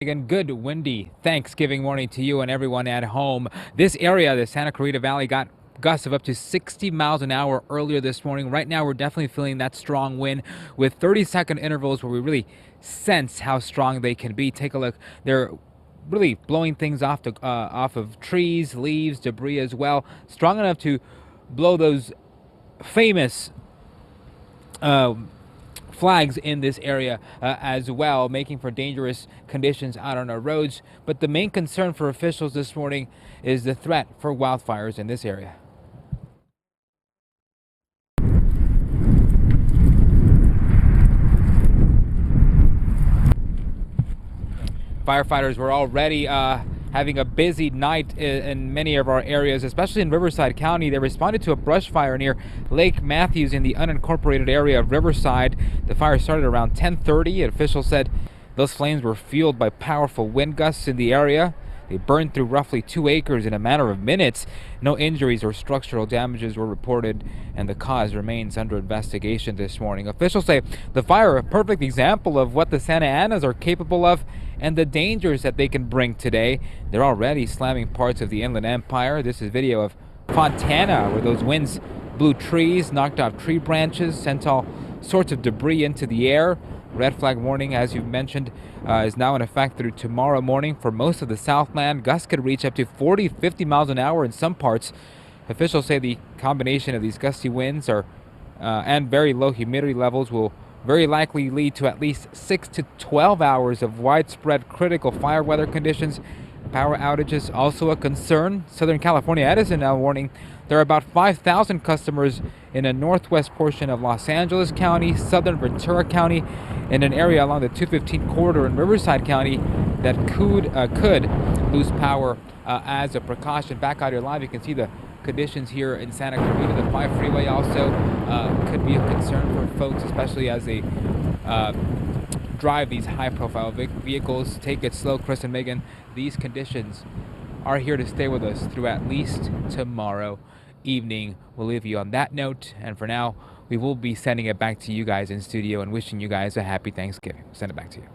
Again, good windy Thanksgiving morning to you and everyone at home. This area, the Santa Clarita Valley, got gusts of up to 60 miles an hour earlier this morning. Right now, we're definitely feeling that strong wind with 30-second intervals where we really sense how strong they can be. Take a look. They're really blowing things off of trees, leaves, debris as well. Strong enough to blow those famous flags in this area as well, making for dangerous conditions out on our roads. But the main concern for officials this morning is the threat for wildfires in this area. Firefighters were already having a busy night in many of our areas, especially in Riverside County. They responded to a brush fire near Lake Matthews in the unincorporated area of Riverside. The fire started around 10:30. Officials said those flames were fueled by powerful wind gusts in the area. They burned through roughly 2 acres in a matter of minutes. No injuries or structural damages were reported, and the cause remains under investigation this morning. Officials say the fire, a perfect example of what the Santa Anas are capable of and the dangers that they can bring today. They're already slamming parts of the Inland Empire. This is video of Fontana, where those winds blew trees, knocked off tree branches, sent all sorts of debris into the air. Red flag warning, as you've mentioned, is now in effect through tomorrow morning for most of the Southland. Gusts could reach up to 40-50 miles an hour in some parts. Officials say the combination of these gusty winds and very low humidity levels will very likely lead to at least 6 to 12 hours of widespread critical fire weather conditions. Power outages also a concern. Southern California Edison now warning there are about 5,000 customers in a northwest portion of Los Angeles County, southern Ventura County, and an area along the 215 corridor in Riverside County that could lose power as a precaution. Back out here live, you can see the conditions here in Santa Clarita. The 5 freeway also could be a concern for folks, especially as they drive these high-profile vehicles. Take it slow, Chris and Megan. These conditions are here to stay with us through at least tomorrow evening. We'll leave you on that note, and for now, we will be sending it back to you guys in studio and wishing you guys a happy Thanksgiving. Send it back to you.